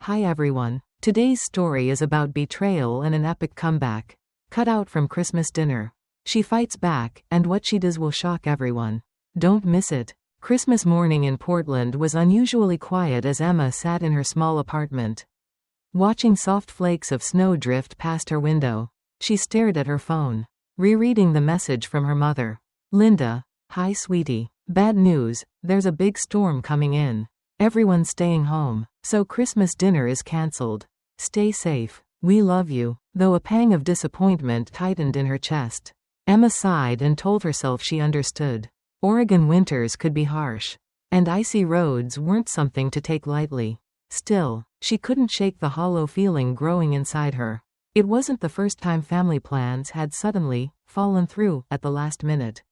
Hi everyone. Today's story is about betrayal and an epic comeback. Cut out from Christmas dinner. She fights back, and what she does will shock everyone. Don't miss it. Christmas morning in Portland was unusually quiet as Emma sat in her small apartment. Watching soft flakes of snow drift past her window, she stared at her phone, rereading the message from her mother. Linda, hi sweetie. Bad news, there's a big storm coming in. Everyone's staying home, so Christmas dinner is cancelled. Stay safe. We love you. Though a pang of disappointment tightened in her chest, Emma sighed and told herself she understood. Oregon winters could be harsh, and icy roads weren't something to take lightly. Still, she couldn't shake the hollow feeling growing inside her. It wasn't the first time family plans had suddenly fallen through at the last minute.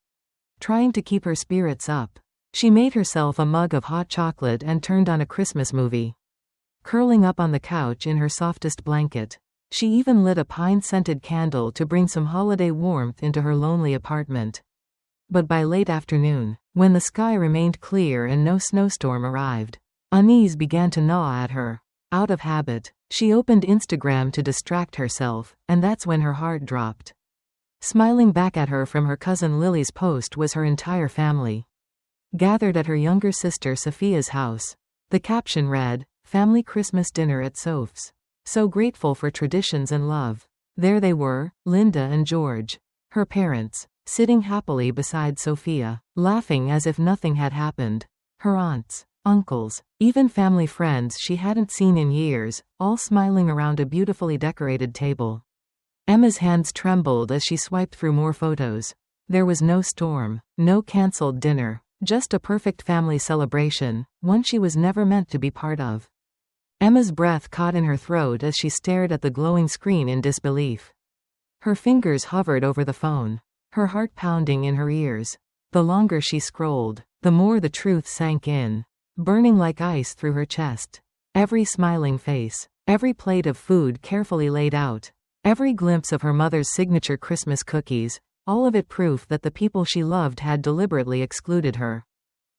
Trying to keep her spirits up, she made herself a mug of hot chocolate and turned on a Christmas movie. Curling up on the couch in her softest blanket, she even lit a pine-scented candle to bring some holiday warmth into her lonely apartment. But by late afternoon, when the sky remained clear and no snowstorm arrived, unease began to gnaw at her. Out of habit, she opened Instagram to distract herself, and that's when her heart dropped. Smiling back at her from her cousin Lily's post was her entire family, gathered at her younger sister Sophia's house. The caption read, "Family Christmas dinner at Soph's. So grateful for traditions and love." There they were, Linda and George, her parents, sitting happily beside Sophia, laughing as if nothing had happened. Her aunts, uncles, even family friends she hadn't seen in years, all smiling around a beautifully decorated table. Emma's hands trembled as she swiped through more photos. There was no storm, no cancelled dinner, just a perfect family celebration, one she was never meant to be part of. Emma's breath caught in her throat as she stared at the glowing screen in disbelief. Her fingers hovered over the phone, her heart pounding in her ears. The longer she scrolled, the more the truth sank in, burning like ice through her chest. Every smiling face, every plate of food carefully laid out, every glimpse of her mother's signature Christmas cookies, all of it proof that the people she loved had deliberately excluded her.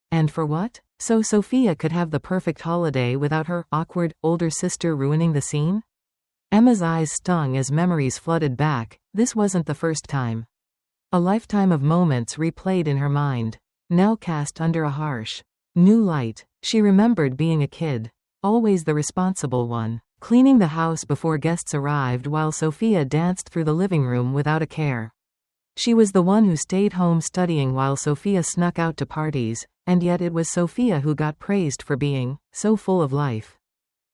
And for what? So Sophia could have the perfect holiday without her awkward, older sister ruining the scene? Emma's eyes stung as memories flooded back. This wasn't the first time. A lifetime of moments replayed in her mind, now cast under a harsh, new light. She remembered being a kid, always the responsible one, cleaning the house before guests arrived while Sophia danced through the living room without a care. She was the one who stayed home studying while Sophia snuck out to parties, and yet it was Sophia who got praised for being so full of life,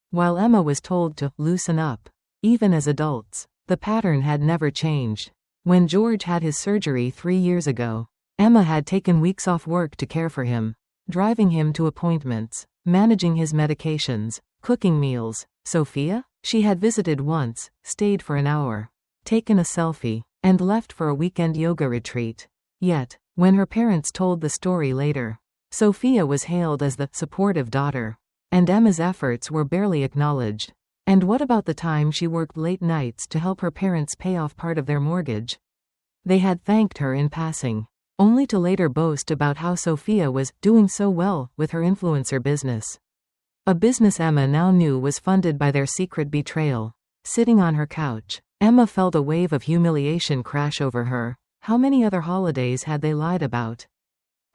while Emma was told to loosen up. Even as adults, the pattern had never changed. When George had his surgery 3 years ago, Emma had taken weeks off work to care for him, driving him to appointments, managing his medications, cooking meals. Sophia? She had visited once, stayed for an hour, taken a selfie, and left for a weekend yoga retreat. Yet, when her parents told the story later, Sophia was hailed as the supportive daughter, and Emma's efforts were barely acknowledged. And what about the time she worked late nights to help her parents pay off part of their mortgage? They had thanked her in passing, only to later boast about how Sophia was doing so well with her influencer business. A business Emma now knew was funded by their secret betrayal. Sitting on her couch, Emma felt a wave of humiliation crash over her. How many other holidays had they lied about?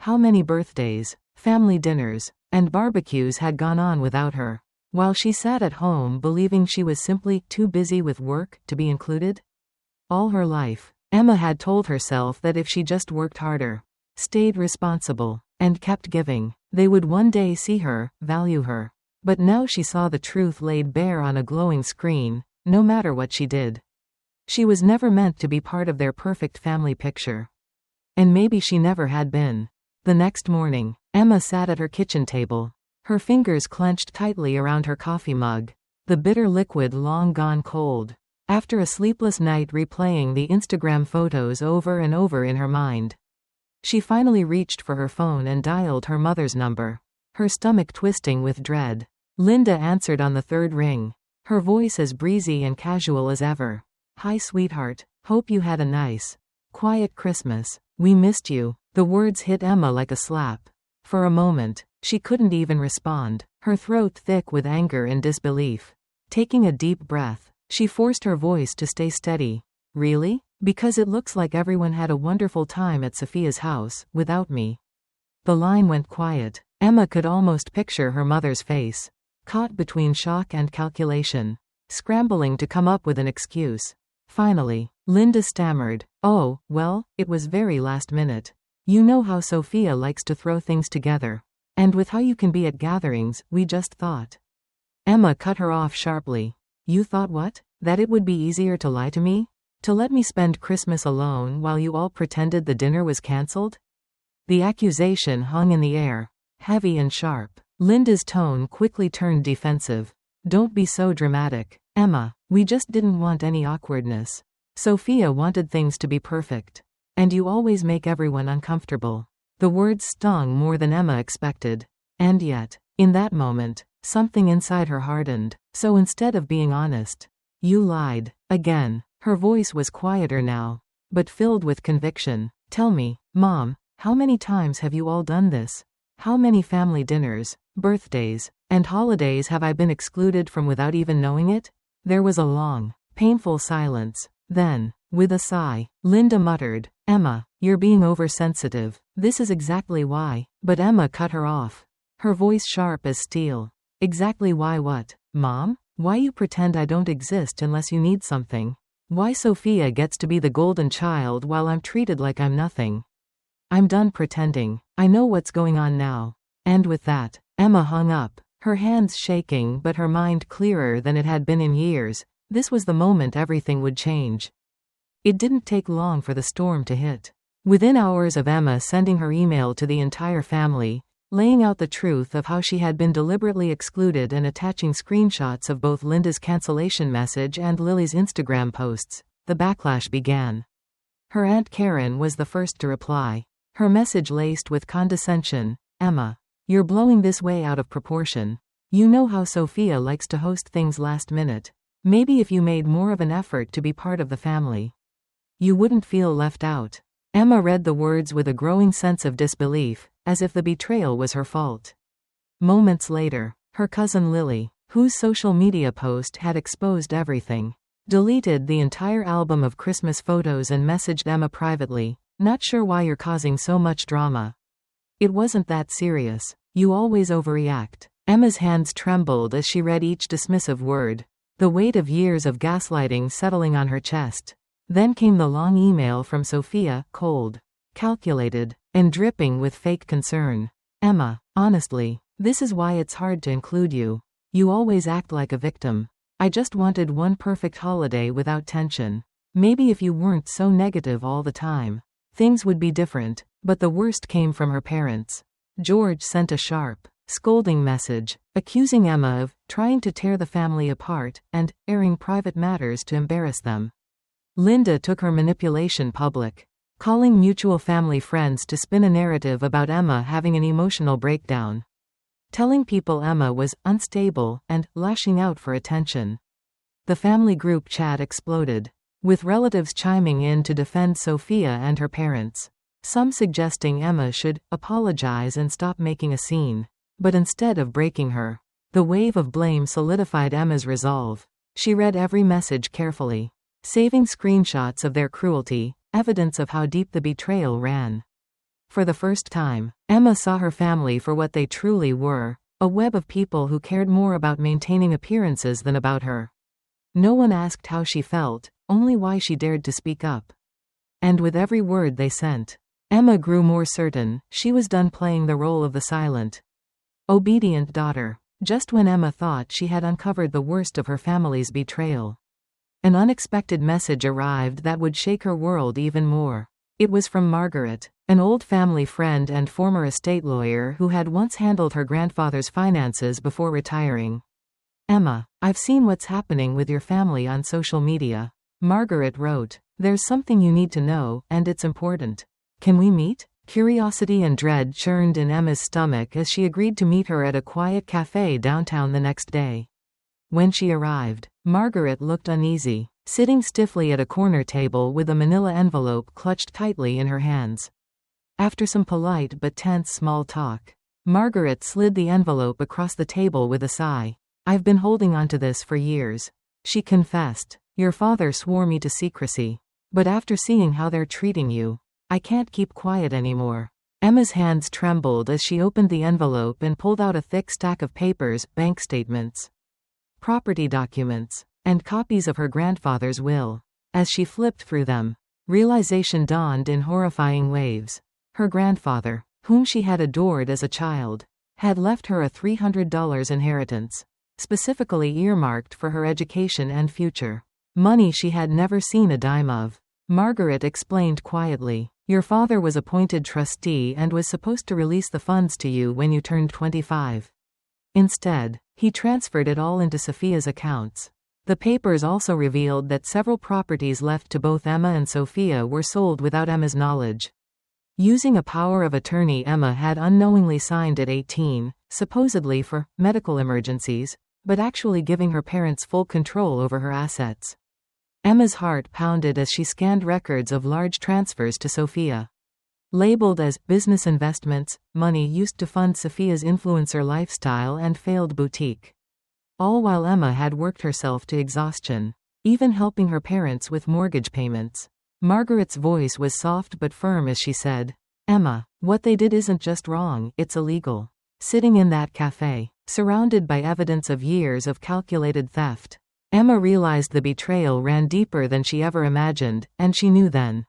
How many birthdays, family dinners, and barbecues had gone on without her, while she sat at home believing she was simply too busy with work to be included? All her life, Emma had told herself that if she just worked harder, stayed responsible, and kept giving, they would one day see her, value her. But now she saw the truth laid bare on a glowing screen. No matter what she did, she was never meant to be part of their perfect family picture. And maybe she never had been. The next morning, Emma sat at her kitchen table, her fingers clenched tightly around her coffee mug, the bitter liquid long gone cold. After a sleepless night replaying the Instagram photos over and over in her mind, she finally reached for her phone and dialed her mother's number, her stomach twisting with dread. Linda answered on the third ring, her voice as breezy and casual as ever. "Hi sweetheart, hope you had a nice, quiet Christmas. We missed you." The words hit Emma like a slap. For a moment, she couldn't even respond, her throat thick with anger and disbelief. Taking a deep breath, she forced her voice to stay steady. Really? Because it looks like everyone had a wonderful time at Sophia's house, without me. The line went quiet. Emma could almost picture her mother's face, caught between shock and calculation, scrambling to come up with an excuse. Finally, Linda stammered, "Oh, well, it was very last minute. You know how Sophia likes to throw things together. And with how you can be at gatherings, we just thought." Emma cut her off sharply. "You thought what? That it would be easier to lie to me? To let me spend Christmas alone while you all pretended the dinner was cancelled?" The accusation hung in the air, heavy and sharp. Linda's tone quickly turned defensive. "Don't be so dramatic, Emma. We just didn't want any awkwardness. Sophia wanted things to be perfect. And you always make everyone uncomfortable." The words stung more than Emma expected. And yet, in that moment, something inside her hardened. "So instead of being honest, you lied." Again, her voice was quieter now, but filled with conviction. "Tell me, Mom, how many times have you all done this? How many family dinners, birthdays, and holidays have I been excluded from without even knowing it?" There was a long, painful silence. Then, with a sigh, Linda muttered, "Emma, you're being oversensitive. This is exactly why." But Emma cut her off, her voice sharp as steel. "Exactly why what, Mom? Why you pretend I don't exist unless you need something? Why Sophia gets to be the golden child while I'm treated like I'm nothing? I'm done pretending. I know what's going on now." And with that, Emma hung up, her hands shaking but her mind clearer than it had been in years. This was the moment everything would change. It didn't take long for the storm to hit. Within hours of Emma sending her email to the entire family, laying out the truth of how she had been deliberately excluded and attaching screenshots of both Linda's cancellation message and Lily's Instagram posts, the backlash began. Her Aunt Karen was the first to reply. Her message laced with condescension. "Emma, you're blowing this way out of proportion. You know how Sophia likes to host things last minute. Maybe if you made more of an effort to be part of the family, you wouldn't feel left out." Emma read the words with a growing sense of disbelief, as if the betrayal was her fault. Moments later, her cousin Lily, whose social media post had exposed everything, deleted the entire album of Christmas photos and messaged Emma privately, "Not sure why you're causing so much drama. It wasn't that serious. You always overreact." Emma's hands trembled as she read each dismissive word, the weight of years of gaslighting settling on her chest. Then came the long email from Sophia, cold, calculated, and dripping with fake concern. "Emma, honestly, this is why it's hard to include you. You always act like a victim. I just wanted one perfect holiday without tension. Maybe if you weren't so negative all the time, things would be different." But the worst came from her parents. George sent a sharp, scolding message, accusing Emma of trying to tear the family apart and airing private matters to embarrass them. Linda took her manipulation public, calling mutual family friends to spin a narrative about Emma having an emotional breakdown, telling people Emma was unstable and lashing out for attention. The family group chat exploded, with relatives chiming in to defend Sophia and her parents, some suggesting Emma should apologize and stop making a scene. But instead of breaking her, the wave of blame solidified Emma's resolve. She read every message carefully, saving screenshots of their cruelty, evidence of how deep the betrayal ran. For the first time, Emma saw her family for what they truly were, a web of people who cared more about maintaining appearances than about her. No one asked how she felt, only why she dared to speak up. And with every word they sent, Emma grew more certain she was done playing the role of the silent, obedient daughter. Just when Emma thought she had uncovered the worst of her family's betrayal, an unexpected message arrived that would shake her world even more. It was from Margaret, an old family friend and former estate lawyer who had once handled her grandfather's finances before retiring. "Emma, I've seen what's happening with your family on social media," Margaret wrote. "There's something you need to know, and it's important. Can we meet?" Curiosity and dread churned in Emma's stomach as she agreed to meet her at a quiet cafe downtown the next day. When she arrived, Margaret looked uneasy, sitting stiffly at a corner table with a manila envelope clutched tightly in her hands. After some polite but tense small talk, Margaret slid the envelope across the table with a sigh. "I've been holding on to this for years," she confessed. "Your father swore me to secrecy. But after seeing how they're treating you, I can't keep quiet anymore." Emma's hands trembled as she opened the envelope and pulled out a thick stack of papers, bank statements, property documents, and copies of her grandfather's will. As she flipped through them, realization dawned in horrifying waves. Her grandfather, whom she had adored as a child, had left her a $300 inheritance, specifically earmarked for her education and future. Money she had never seen a dime of. Margaret explained quietly, "Your father was appointed trustee and was supposed to release the funds to you when you turned 25. Instead, he transferred it all into Sophia's accounts." The papers also revealed that several properties left to both Emma and Sophia were sold without Emma's knowledge. Using a power of attorney Emma had unknowingly signed at 18, supposedly for medical emergencies, but actually giving her parents full control over her assets. Emma's heart pounded as she scanned records of large transfers to Sophia. Labeled as business investments, money used to fund Sophia's influencer lifestyle and failed boutique. All while Emma had worked herself to exhaustion, even helping her parents with mortgage payments. Margaret's voice was soft but firm as she said, "Emma, what they did isn't just wrong, it's illegal." Sitting in that cafe, surrounded by evidence of years of calculated theft, Emma realized the betrayal ran deeper than she ever imagined, and she knew then.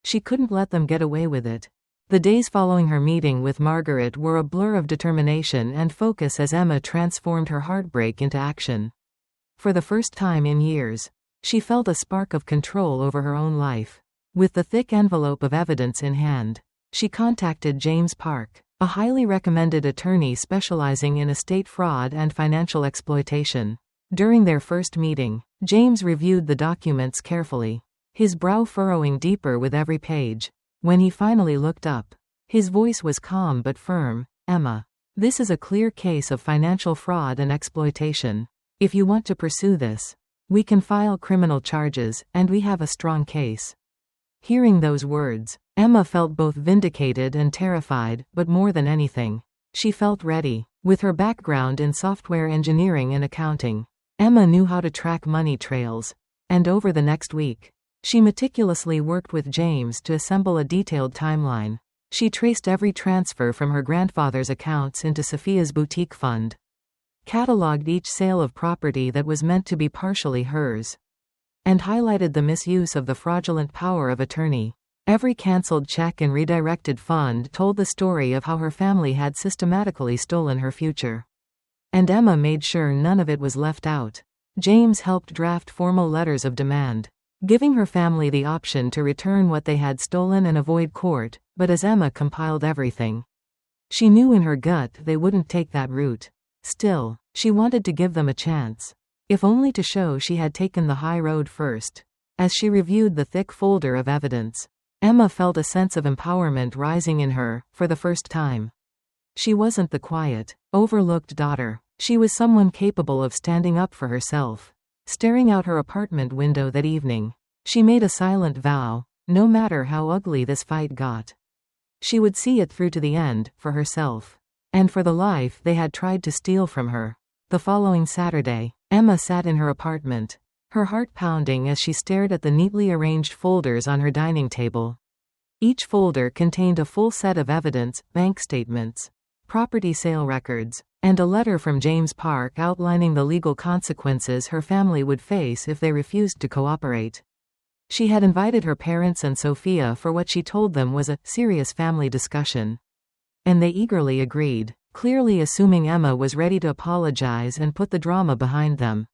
She couldn't let them get away with it. The days following her meeting with Margaret were a blur of determination and focus as Emma transformed her heartbreak into action. For the first time in years, she felt a spark of control over her own life. With the thick envelope of evidence in hand, she contacted James Park, a highly recommended attorney specializing in estate fraud and financial exploitation. During their first meeting, James reviewed the documents carefully, his brow furrowing deeper with every page. When he finally looked up, his voice was calm but firm. "Emma, this is a clear case of financial fraud and exploitation. If you want to pursue this, we can file criminal charges, and we have a strong case." Hearing those words, Emma felt both vindicated and terrified, but more than anything, she felt ready. With her background in software engineering and accounting, Emma knew how to track money trails, and over the next week, she meticulously worked with James to assemble a detailed timeline. She traced every transfer from her grandfather's accounts into Sophia's boutique fund, cataloged each sale of property that was meant to be partially hers, and highlighted the misuse of the fraudulent power of attorney. Every cancelled check and redirected fund told the story of how her family had systematically stolen her future. And Emma made sure none of it was left out. James helped draft formal letters of demand, giving her family the option to return what they had stolen and avoid court, but as Emma compiled everything, she knew in her gut they wouldn't take that route. Still, she wanted to give them a chance, if only to show she had taken the high road first. As she reviewed the thick folder of evidence, Emma felt a sense of empowerment rising in her, for the first time. She wasn't the quiet, overlooked daughter. She was someone capable of standing up for herself. Staring out her apartment window that evening, she made a silent vow, no matter how ugly this fight got, she would see it through to the end, for herself, and for the life they had tried to steal from her. The following Saturday, Emma sat in her apartment, her heart pounding as she stared at the neatly arranged folders on her dining table. Each folder contained a full set of evidence, bank statements, property sale records, and a letter from James Park outlining the legal consequences her family would face if they refused to cooperate. She had invited her parents and Sophia for what she told them was a serious family discussion, and they eagerly agreed, clearly assuming Emma was ready to apologize and put the drama behind them.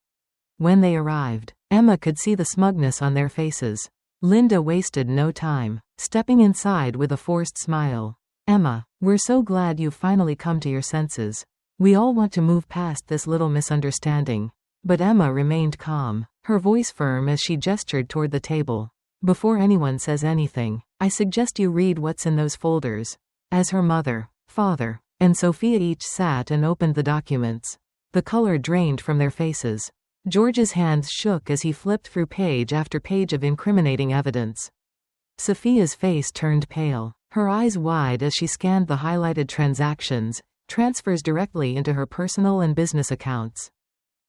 When they arrived, Emma could see the smugness on their faces. Linda wasted no time, stepping inside with a forced smile. "Emma, we're so glad you've finally come to your senses. We all want to move past this little misunderstanding." But Emma remained calm, her voice firm as she gestured toward the table. "Before anyone says anything, I suggest you read what's in those folders." As her mother, father, and Sophia each sat and opened the documents, the color drained from their faces. George's hands shook as he flipped through page after page of incriminating evidence. Sophia's face turned pale, her eyes wide as she scanned the highlighted transactions, transfers directly into her personal and business accounts.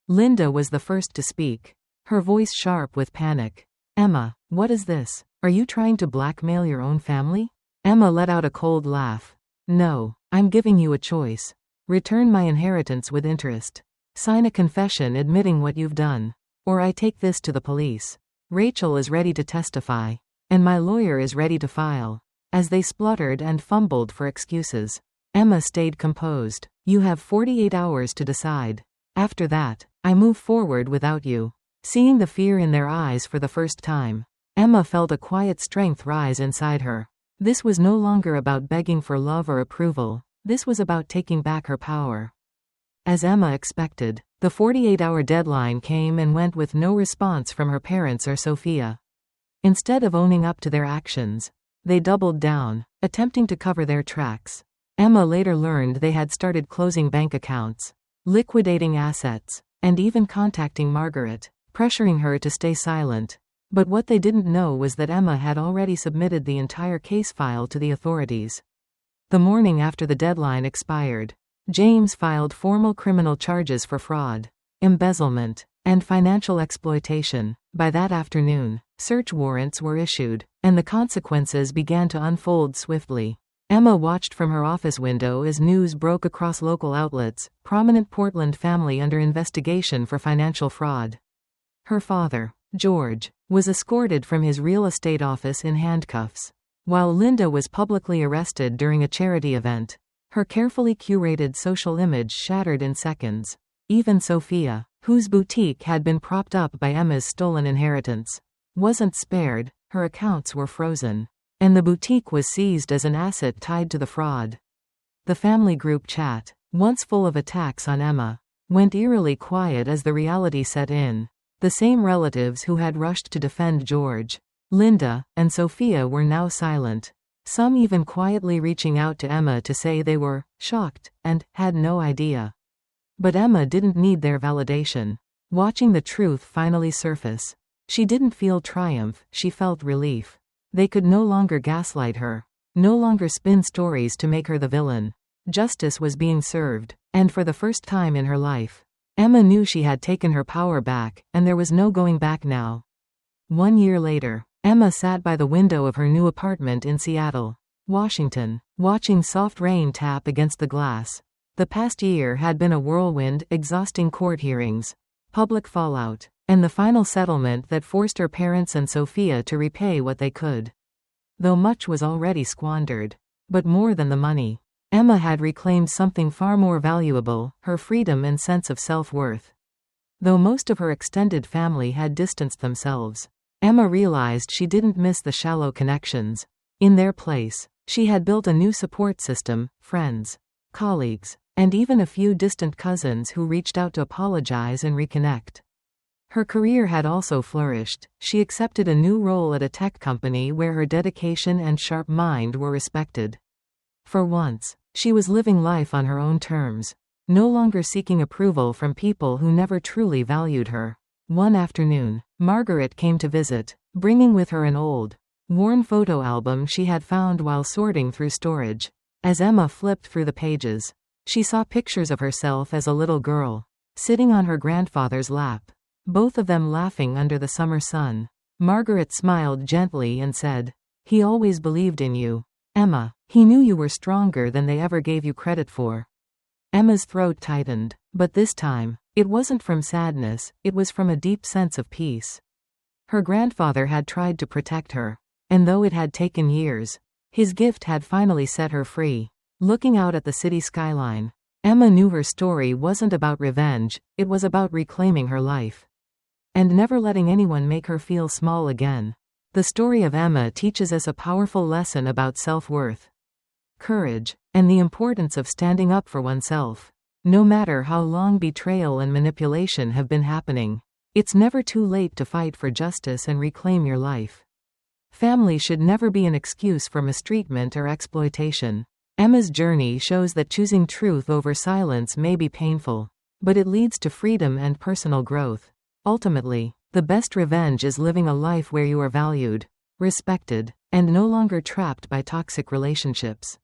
Linda was the first to speak, her voice sharp with panic. Emma, what is this? Are you trying to blackmail your own family? Emma let out a cold laugh. No, I'm giving you a choice. Return my inheritance with interest. Sign a confession admitting what you've done. Or I take this to the police. Rachel is ready to testify. And my lawyer is ready to file. As they spluttered and fumbled for excuses, Emma stayed composed. You have 48 hours to decide. After that, I move forward without you. Seeing the fear in their eyes for the first time, Emma felt a quiet strength rise inside her. This was no longer about begging for love or approval. This was about taking back her power. As Emma expected, the 48-hour deadline came and went with no response from her parents or Sophia. Instead of owning up to their actions, they doubled down, attempting to cover their tracks. Emma later learned they had started closing bank accounts, liquidating assets, and even contacting Margaret, pressuring her to stay silent. But what they didn't know was that Emma had already submitted the entire case file to the authorities. The morning after the deadline expired, James filed formal criminal charges for fraud, embezzlement, and financial exploitation. By that afternoon, search warrants were issued, and the consequences began to unfold swiftly. Emma watched from her office window as news broke across local outlets, prominent Portland family under investigation for financial fraud. Her father, George, was escorted from his real estate office in handcuffs, while Linda was publicly arrested during a charity event. Her carefully curated social image shattered in seconds. Even Sophia, whose boutique had been propped up by Emma's stolen inheritance, wasn't spared. Her accounts were frozen, and the boutique was seized as an asset tied to the fraud. The family group chat, once full of attacks on Emma, went eerily quiet as the reality set in. The same relatives who had rushed to defend George, Linda, and Sophia were now silent, some even quietly reaching out to Emma to say they were shocked and had no idea. But Emma didn't need their validation. Watching the truth finally surface, she didn't feel triumph, she felt relief. They could no longer gaslight her, no longer spin stories to make her the villain. Justice was being served, and for the first time in her life, Emma knew she had taken her power back, and there was no going back now. 1 year later, Emma sat by the window of her new apartment in Seattle, Washington, watching soft rain tap against the glass. The past year had been a whirlwind, exhausting court hearings, public fallout, and the final settlement that forced her parents and Sophia to repay what they could. Though much was already squandered, but more than the money, Emma had reclaimed something far more valuable, her freedom and sense of self-worth. Though most of her extended family had distanced themselves, Emma realized she didn't miss the shallow connections. In their place, she had built a new support system, friends, colleagues, and even a few distant cousins who reached out to apologize and reconnect. Her career had also flourished. She accepted a new role at a tech company where her dedication and sharp mind were respected. For once, she was living life on her own terms, no longer seeking approval from people who never truly valued her. One afternoon, Margaret came to visit, bringing with her an old, worn photo album she had found while sorting through storage. As Emma flipped through the pages, she saw pictures of herself as a little girl, sitting on her grandfather's lap, both of them laughing under the summer sun. Margaret smiled gently and said, "He always believed in you, Emma. He knew you were stronger than they ever gave you credit for." Emma's throat tightened, but this time, it wasn't from sadness, it was from a deep sense of peace. Her grandfather had tried to protect her, and though it had taken years, his gift had finally set her free. Looking out at the city skyline, Emma knew her story wasn't about revenge, it was about reclaiming her life. And never letting anyone make her feel small again. The story of Emma teaches us a powerful lesson about self-worth, courage, and the importance of standing up for oneself. No matter how long betrayal and manipulation have been happening, it's never too late to fight for justice and reclaim your life. Family should never be an excuse for mistreatment or exploitation. Emma's journey shows that choosing truth over silence may be painful, but it leads to freedom and personal growth. Ultimately, the best revenge is living a life where you are valued, respected, and no longer trapped by toxic relationships.